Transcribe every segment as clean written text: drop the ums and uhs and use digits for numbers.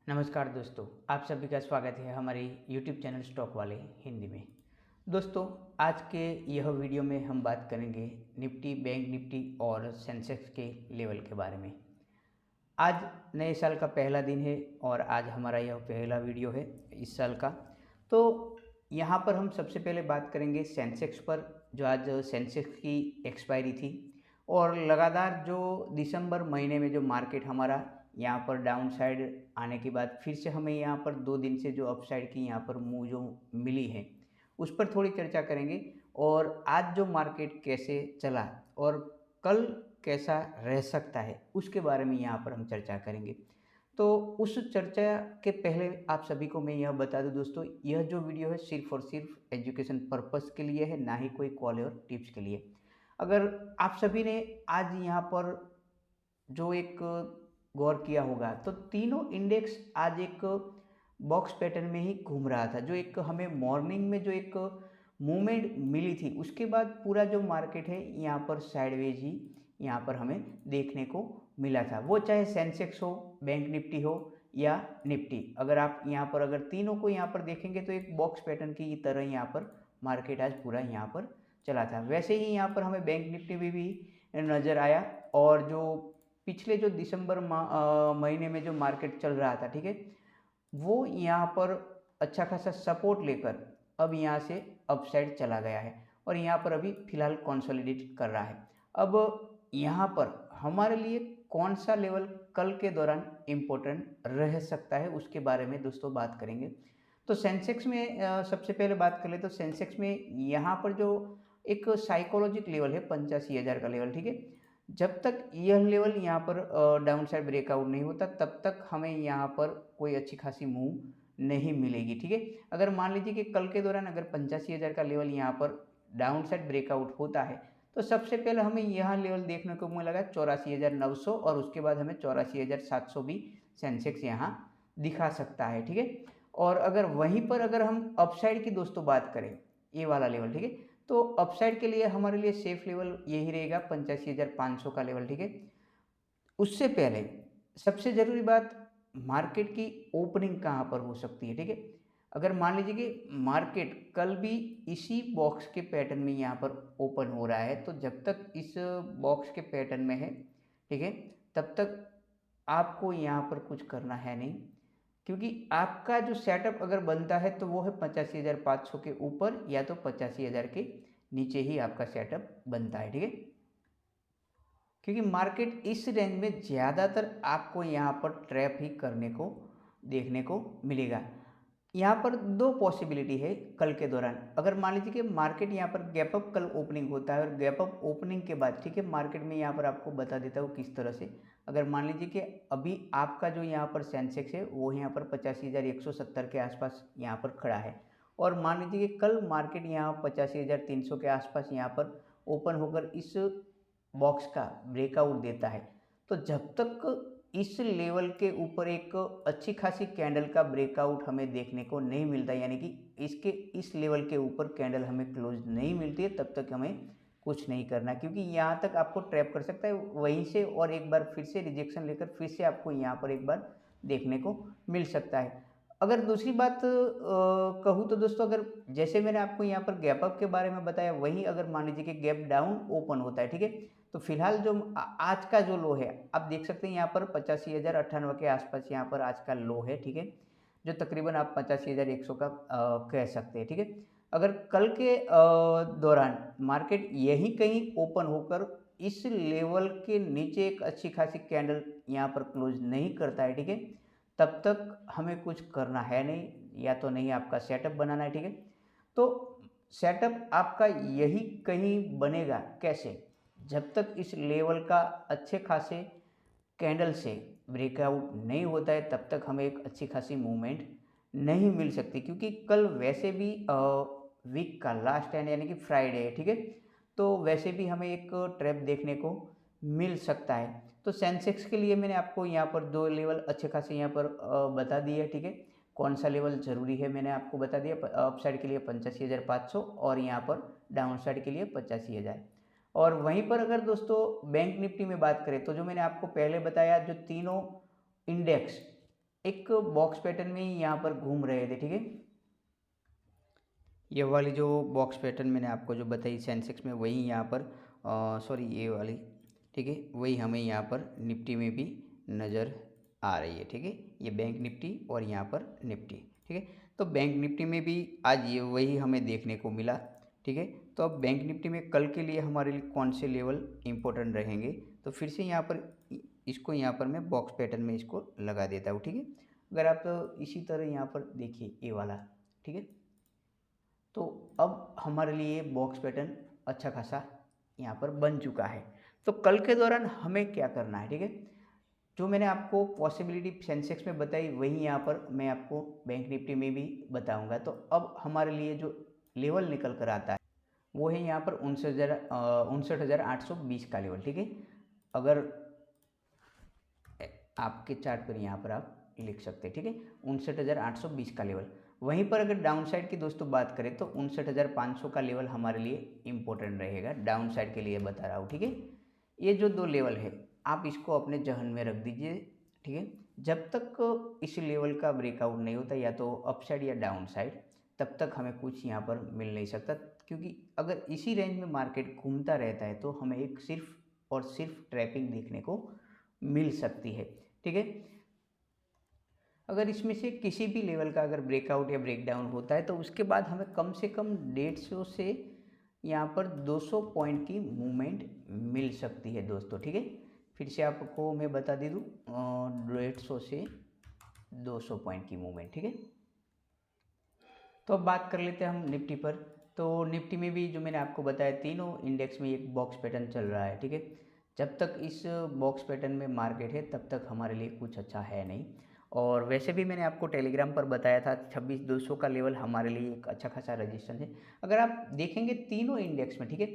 नमस्कार दोस्तों, आप सभी का स्वागत है हमारे YouTube चैनल स्टॉक वाले हिंदी में। दोस्तों, आज के यह वीडियो में हम बात करेंगे निफ्टी, बैंक निफ्टी और सेंसेक्स के लेवल के बारे में। आज नए साल का पहला दिन है और आज हमारा यह पहला वीडियो है इस साल का। तो यहाँ पर हम सबसे पहले बात करेंगे सेंसेक्स पर, जो आज सेंसेक्स की एक्सपायरी थी और लगातार जो दिसंबर महीने में जो मार्केट हमारा यहाँ पर डाउन साइड आने के बाद फिर से हमें यहाँ पर 2 दिन से जो अपसाइड की यहाँ पर मूव जो मिली है उस पर थोड़ी चर्चा करेंगे। और आज जो मार्केट कैसे चला और कल कैसा रह सकता है उसके बारे में यहाँ पर हम चर्चा करेंगे। तो उस चर्चा के पहले आप सभी को मैं यह बता दूं दोस्तों, यह जो वीडियो है सिर्फ और सिर्फ एजुकेशन पर्पस के लिए है, ना ही कोई कॉल और टिप्स के लिए। अगर आप सभी ने आज यहाँ पर जो एक गौर किया होगा तो तीनों इंडेक्स आज एक बॉक्स पैटर्न में ही घूम रहा था। जो एक हमें मॉर्निंग में जो एक मूवमेंट मिली थी उसके बाद पूरा जो मार्केट है यहाँ पर साइडवेज ही यहाँ पर हमें देखने को मिला था, वो चाहे सेंसेक्स हो, बैंक निफ्टी हो या निफ्टी। अगर आप यहाँ पर अगर तीनों को यहाँ पर देखेंगे तो एक बॉक्स पैटर्न की तरह यहाँ पर मार्केट आज पूरा यहाँ पर चला था। वैसे ही यहाँ पर हमें बैंक निफ्टी भी नज़र आया और जो पिछले जो दिसंबर महीने में जो मार्केट चल रहा था, ठीक है, वो यहाँ पर अच्छा खासा सपोर्ट लेकर अब यहाँ से अपसाइड चला गया है और यहाँ पर अभी फिलहाल कंसोलिडेट कर रहा है। अब यहाँ पर हमारे लिए कौन सा लेवल कल के दौरान इम्पोर्टेंट रह सकता है उसके बारे में दोस्तों बात करेंगे। तो सेंसेक्स में सबसे पहले बात कर ले तो सेंसेक्स में यहाँ पर जो एक साइकोलॉजिक लेवल है 85,000 का लेवल, ठीक है, जब तक यह लेवल यहाँ पर डाउन साइड ब्रेकआउट नहीं होता तब तक हमें यहाँ पर कोई अच्छी खासी मूव नहीं मिलेगी, ठीक है। अगर मान लीजिए कि कल के दौरान अगर 85,000 का लेवल यहाँ पर डाउन साइड ब्रेकआउट होता है तो सबसे पहले हमें यह लेवल देखने को मिलेगा 84,900 और उसके बाद हमें 84,700 भी सेंसेक्स यहाँ दिखा सकता है, ठीक है। और अगर वहीं पर अगर हम अपसाइड की दोस्तों बात करें, ये वाला लेवल, ठीक है, तो अपसाइड के लिए हमारे लिए सेफ लेवल यही रहेगा 85,500 का लेवल, ठीक है। उससे पहले सबसे ज़रूरी बात, मार्केट की ओपनिंग कहाँ पर हो सकती है, ठीक है। अगर मान लीजिए कि मार्केट कल भी इसी बॉक्स के पैटर्न में यहाँ पर ओपन हो रहा है तो जब तक इस बॉक्स के पैटर्न में है, ठीक है, तब तक आपको यहाँ पर कुछ करना है नहीं, क्योंकि आपका जो सेटअप अगर बनता है तो वो है 85,500 के ऊपर या तो 85,000 के नीचे ही आपका सेटअप बनता है, ठीक है। क्योंकि मार्केट इस रेंज में ज़्यादातर आपको यहाँ पर ट्रैप ही करने को देखने को मिलेगा। यहाँ पर दो पॉसिबिलिटी है कल के दौरान। अगर मान लीजिए कि मार्केट यहाँ पर गैप अप कल ओपनिंग होता है और गैप अप ओपनिंग के बाद, ठीक है, मार्केट में यहाँ पर आपको बता देता हूँ किस तरह से। अगर मान लीजिए कि अभी आपका जो यहाँ पर सेंसेक्स है वो यहाँ पर 85,170 के आसपास यहाँ पर खड़ा है और मान लीजिए कि कल मार्केट यहाँ 85,300 के आसपास यहाँ पर ओपन होकर इस बॉक्स का ब्रेकआउट देता है, तो जब तक इस लेवल के ऊपर एक अच्छी खासी कैंडल का ब्रेकआउट हमें देखने को नहीं मिलता, यानी कि इसके इस लेवल के ऊपर कैंडल हमें क्लोज नहीं मिलती है, तब तक हमें कुछ नहीं करना, क्योंकि यहाँ तक आपको ट्रैप कर सकता है वहीं से और एक बार फिर से रिजेक्शन लेकर फिर से आपको यहाँ पर एक बार देखने को मिल सकता है। अगर दूसरी बात कहूँ तो दोस्तों, अगर जैसे मैंने आपको यहाँ पर गैप अप के बारे में बताया, वहीं अगर मान लीजिए कि गैप डाउन ओपन होता है, ठीक है, तो फिलहाल जो आज का जो लो है आप देख सकते हैं यहाँ पर 85,098 के आसपास यहाँ पर आज का लो है, ठीक है, जो तकरीबन आप 85,100 का कह सकते हैं, ठीक है। अगर कल के दौरान मार्केट यही कहीं ओपन होकर इस लेवल के नीचे एक अच्छी खासी कैंडल यहाँ पर क्लोज नहीं करता है, ठीक है, तब तक हमें कुछ करना है नहीं, या तो नहीं आपका सेटअप बनाना है, ठीक है। तो सेटअप आपका यही कहीं बनेगा कैसे, जब तक इस लेवल का अच्छे खासे कैंडल से ब्रेकआउट नहीं होता है तब तक हमें एक अच्छी खासी मूवमेंट नहीं मिल सकती, क्योंकि कल वैसे भी वीक का लास्ट एंड यानी कि फ्राइडे है, ठीक है, तो वैसे भी हमें एक ट्रैप देखने को मिल सकता है। तो सेंसेक्स के लिए मैंने आपको यहाँ पर दो लेवल अच्छे खासे यहाँ पर बता दिए, ठीक है, कौन सा लेवल ज़रूरी है मैंने आपको बता दिया। अप साइड के लिए 85,500 और यहाँ पर डाउन साइड के लिए 85,000। और वहीं पर अगर दोस्तों बैंक निफ्टी में बात करें तो जो मैंने आपको पहले बताया, जो तीनों इंडेक्स एक बॉक्स पैटर्न में यहाँ पर घूम रहे थे, ठीक है। ये वाली जो बॉक्स पैटर्न मैंने आपको जो बताई सेंसेक्स में, वही यहाँ पर सॉरी ये वाली, ठीक है, वही हमें यहाँ पर निफ्टी में भी नज़र आ रही है, ठीक है। ये बैंक निफ्टी और यहाँ पर निफ्टी, ठीक है। तो बैंक निफ्टी में भी आज ये वही हमें देखने को मिला, ठीक है। तो अब बैंक निफ्टी में कल के लिए हमारे लिए कौन से लेवल इंपॉर्टेंट रहेंगे, तो फिर से यहाँ पर इसको यहाँ पर मैं बॉक्स पैटर्न में इसको लगा देता हूँ, ठीक है। अगर आप तो इसी तरह यहाँ पर देखिए ये वाला, ठीक है। तो अब हमारे लिए बॉक्स पैटर्न अच्छा खासा यहाँ पर बन चुका है। तो कल के दौरान हमें क्या करना है, ठीक है। जो मैंने आपको पॉसिबिलिटी सेंसेक्स में बताई वही यहाँ पर मैं आपको बैंक निफ्टी में भी बताऊंगा। तो अब हमारे लिए जो लेवल निकल कर आता है वो है यहाँ पर 59,820 का लेवल, ठीक है। अगर आपके चार्ट पर यहाँ पर आप लिख सकते हैं, ठीक है, 59,820 का लेवल। वहीं पर अगर डाउन साइड की दोस्तों बात करें तो 59,500 का लेवल हमारे लिए इम्पोर्टेंट रहेगा, डाउन साइड के लिए बता रहा हूँ, ठीक है। ये जो दो लेवल है आप इसको अपने जहन में रख दीजिए, ठीक है। जब तक इस लेवल का ब्रेकआउट नहीं होता, या तो अप साइड या डाउन साइड, तब तक हमें कुछ यहाँ पर मिल नहीं सकता। क्योंकि अगर इसी रेंज में मार्केट घूमता रहता है तो हमें एक सिर्फ और सिर्फ ट्रैपिंग देखने को मिल सकती है, ठीक है। अगर इसमें से किसी भी लेवल का अगर ब्रेकआउट या ब्रेकडाउन होता है तो उसके बाद हमें कम से कम 150 से यहाँ पर 200 पॉइंट की मूवमेंट मिल सकती है दोस्तों, ठीक है। फिर से आपको मैं बता दे दूँ, 150 से 200 पॉइंट की मूवमेंट, ठीक है। तो अब बात कर लेते हैं हम निफ्टी पर। तो निफ्टी में भी जो मैंने आपको बताया तीनों इंडेक्स में एक बॉक्स पैटर्न चल रहा है, ठीक है। जब तक इस बॉक्स पैटर्न में मार्केट है तब तक हमारे लिए कुछ अच्छा है नहीं। और वैसे भी मैंने आपको टेलीग्राम पर बताया था 26,200 का लेवल हमारे लिए एक अच्छा खासा रजिस्टेंस है। अगर आप देखेंगे तीनों इंडेक्स में, ठीक है,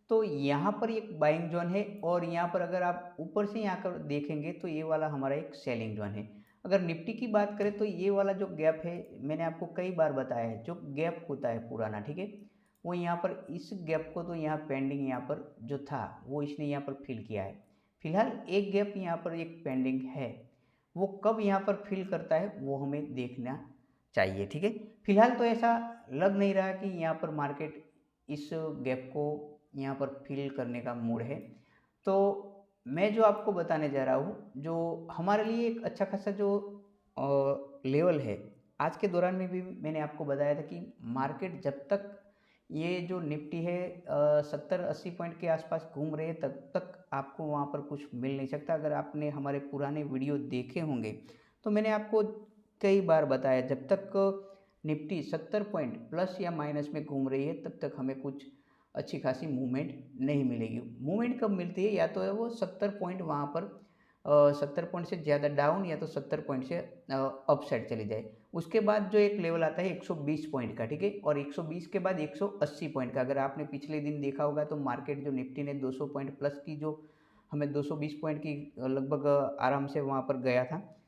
तो यहाँ पर एक बाइंग जोन है और यहाँ पर अगर आप ऊपर से यहाँ कर देखेंगे तो ये वाला हमारा एक सेलिंग जोन है। अगर निफ्टी की बात करें तो ये वाला जो गैप है, मैंने आपको कई बार बताया है, जो गैप होता है पुराना, ठीक है, वो यहाँ पर इस गैप को तो यहाँ पेंडिंग यहाँ पर जो था वो इसने यहाँ पर फिल किया है। फिलहाल एक गैप यहाँ पर एक पेंडिंग है, वो कब यहाँ पर फिल करता है वो हमें देखना चाहिए, ठीक है। फिलहाल तो ऐसा लग नहीं रहा कि यहाँ पर मार्केट इस गैप को यहाँ पर फिल करने का मूड है। तो मैं जो आपको बताने जा रहा हूँ, जो हमारे लिए एक अच्छा खासा जो लेवल है, आज के दौरान में भी मैंने आपको बताया था कि मार्केट जब तक ये जो निफ्टी है 70-80 पॉइंट के आसपास घूम रहे हैं तब तक आपको वहाँ पर कुछ मिल नहीं सकता। अगर आपने हमारे पुराने वीडियो देखे होंगे तो मैंने आपको कई बार बताया, जब तक निफ्टी 70 पॉइंट प्लस या माइनस में घूम रही है तब तक हमें कुछ अच्छी खासी मूवमेंट नहीं मिलेगी। मूवमेंट कब मिलती है, या तो है वो 70 पॉइंट वहाँ पर 70 पॉइंट से ज़्यादा डाउन, या तो 70 पॉइंट से अप साइड चली जाए। उसके बाद जो एक लेवल आता है 120 पॉइंट का, ठीक है, और 120 के बाद 180 पॉइंट का। अगर आपने पिछले दिन देखा होगा तो मार्केट जो निफ्टी ने 200 पॉइंट प्लस की, जो हमें 220 पॉइंट की लगभग आराम से वहाँ पर गया था,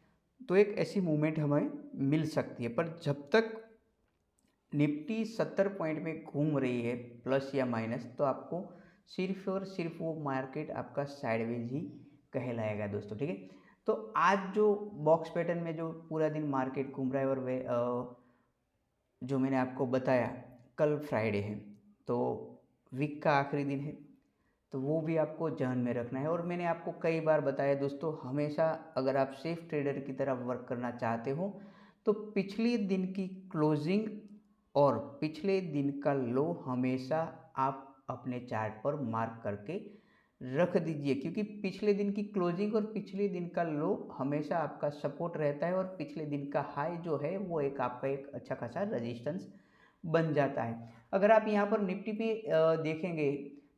तो एक ऐसी मूवमेंट हमें मिल सकती है। पर जब तक निफ्टी 70 पॉइंट में घूम रही है प्लस या माइनस, तो आपको सिर्फ और सिर्फ वो मार्केट आपका साइडवेज ही कहलाएगा दोस्तों, ठीक है। तो आज जो बॉक्स पैटर्न में जो पूरा दिन मार्केट घूम रहा है, और वे जो मैंने आपको बताया कल फ्राइडे है तो वीक का आखिरी दिन है, तो वो भी आपको ध्यान में रखना है। और मैंने आपको कई बार बताया दोस्तों, हमेशा अगर आप सेफ ट्रेडर की तरह वर्क करना चाहते हो तो पिछले दिन की क्लोजिंग और पिछले दिन का लो हमेशा आप अपने चार्ट पर मार्क करके रख दीजिए, क्योंकि पिछले दिन की क्लोजिंग और पिछले दिन का लो हमेशा आपका सपोर्ट रहता है, और पिछले दिन का हाई जो है वो एक आपका एक अच्छा खासा रेजिस्टेंस बन जाता है। अगर आप यहाँ पर निफ्टी पे देखेंगे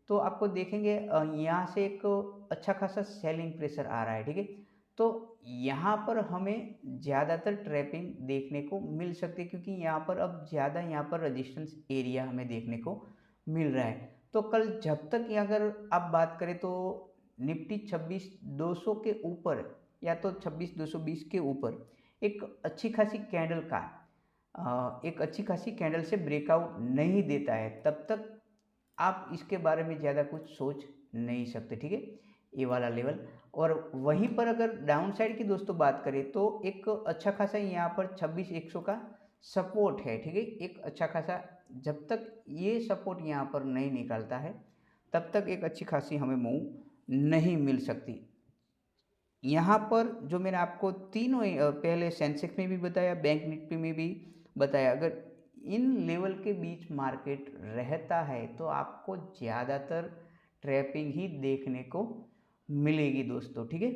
तो आपको देखेंगे यहाँ से एक अच्छा खासा सेलिंग प्रेशर आ रहा है, ठीक है। तो यहाँ पर हमें ज़्यादातर ट्रैपिंग देखने को मिल सकती है, क्योंकि यहाँ पर अब ज़्यादा यहाँ पर रेजिस्टेंस एरिया हमें देखने को मिल रहा है। तो कल जब तक अगर आप बात करें तो निफ्टी 26,200 के ऊपर या तो 26,220 के ऊपर एक अच्छी खासी कैंडल का एक अच्छी खासी कैंडल से ब्रेकआउट नहीं देता है, तब तक आप इसके बारे में ज़्यादा कुछ सोच नहीं सकते, ठीक है, ये वाला लेवल। और वहीं पर अगर डाउन साइड की दोस्तों बात करें तो एक अच्छा खासा यहाँ पर 26,100 का सपोर्ट है, ठीक है। एक अच्छा खासा, जब तक ये सपोर्ट यहाँ पर नहीं निकलता है तब तक एक अच्छी खासी हमें मूव नहीं मिल सकती। यहाँ पर जो मैंने आपको तीनों पहले सेंसेक्स में भी बताया, बैंक निफ्टी में भी बताया, अगर इन लेवल के बीच मार्केट रहता है तो आपको ज़्यादातर ट्रैपिंग ही देखने को मिलेगी दोस्तों, ठीक है।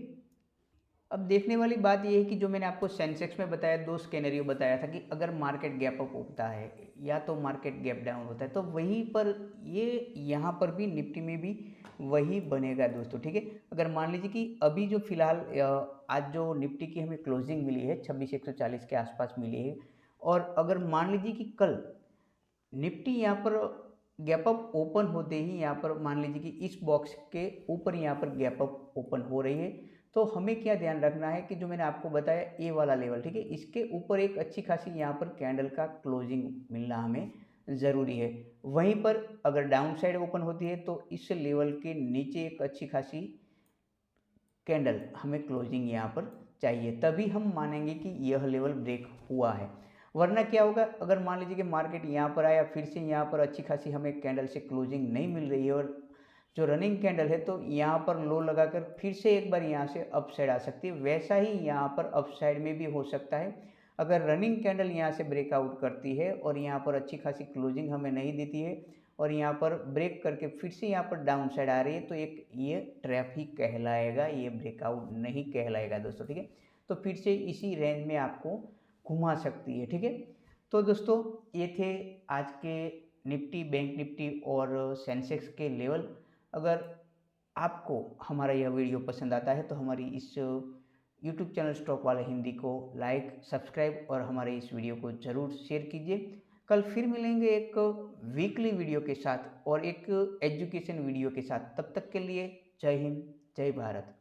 अब देखने वाली बात यह है कि जो मैंने आपको सेंसेक्स में बताया, दो स्केनरियो बताया था कि अगर मार्केट गैप अप होता है या तो मार्केट गैप डाउन होता है, तो वहीं पर ये यहाँ पर भी निफ्टी में भी वही बनेगा दोस्तों, ठीक है। अगर मान लीजिए कि अभी जो फिलहाल आज जो निफ्टी की हमें क्लोजिंग मिली है 26,140 के आसपास मिली है, और अगर मान लीजिए कि कल निफ्टी यहाँ पर गैप अप ओपन होते ही यहाँ पर मान लीजिए कि इस बॉक्स के ऊपर यहाँ पर गैप अप ओपन हो रही है, तो हमें क्या ध्यान रखना है कि जो मैंने आपको बताया ए वाला लेवल, ठीक है, इसके ऊपर एक अच्छी खासी यहाँ पर कैंडल का क्लोजिंग मिलना हमें ज़रूरी है। वहीं पर अगर डाउन साइड ओपन होती है तो इस लेवल के नीचे एक अच्छी खासी कैंडल हमें क्लोजिंग यहाँ पर चाहिए, तभी हम मानेंगे कि यह लेवल ब्रेक हुआ है। वरना क्या होगा, अगर मान लीजिए कि मार्केट यहाँ पर आया, फिर से यहाँ पर अच्छी खासी हमें कैंडल से क्लोजिंग नहीं मिल रही है और जो रनिंग कैंडल है तो यहाँ पर लो लगाकर फिर से एक बार यहाँ से अप साइड आ सकती है। वैसा ही यहाँ पर अप साइड में भी हो सकता है, अगर रनिंग कैंडल यहाँ से ब्रेकआउट करती है और यहाँ पर अच्छी खासी क्लोजिंग हमें नहीं देती है और यहाँ पर ब्रेक करके फिर से यहाँ पर डाउन साइड आ रही है, तो एक ये ट्रैप ही कहलाएगा, ये ब्रेकआउट नहीं कहलाएगा दोस्तों, ठीक है। तो फिर से इसी रेंज में आपको घुमा सकती है, ठीक है। तो दोस्तों ये थे आज के निफ्टी, बैंक निफ्टी और सेंसेक्स के लेवल। अगर आपको हमारा यह वीडियो पसंद आता है तो हमारी इस यूट्यूब चैनल स्टॉक वाले हिंदी को लाइक, सब्सक्राइब और हमारे इस वीडियो को ज़रूर शेयर कीजिए। कल फिर मिलेंगे एक वीकली वीडियो के साथ और एक एजुकेशन वीडियो के साथ। तब तक के लिए जय हिंद, जय भारत।